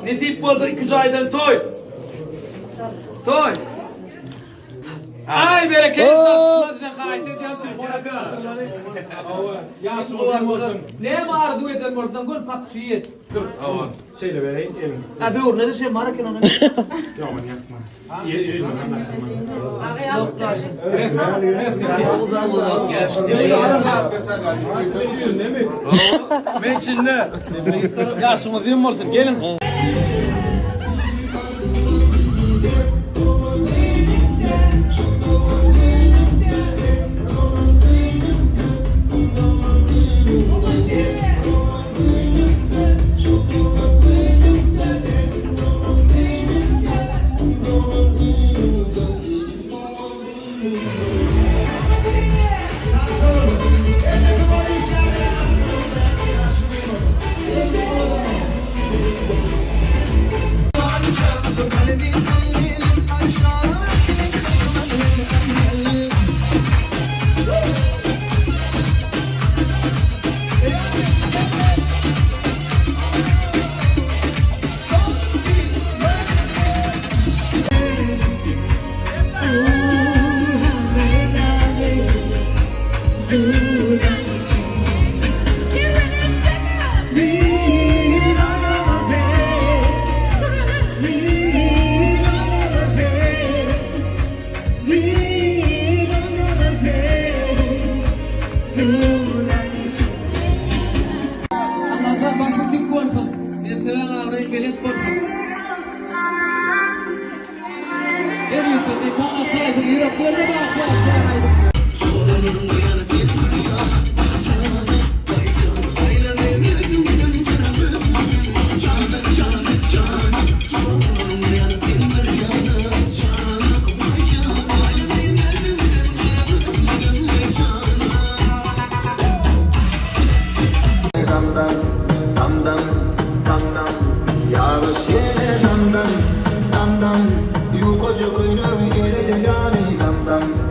Ne deyip bu arada 2 aydan toy. Toy. Ay bereket çatışmadan xahiş ediyorum. Yaşlı olan ne vardı eden oradan gol patçı yet. Dur. Şeyle vereyim elim. Abi orada da şey var ki ona. Yok man yakma. Yeri Ben şimdi. Yaşımı diyeyim oradan gelin. Anlasar basın dik golfun. Yeteren ağrıyı gelet golfun. Eriyorsun, dekana tayfı, yüreklerine bak. Yağış yine damdan, damdan. Yukoca kuyunu gele gele dam dam.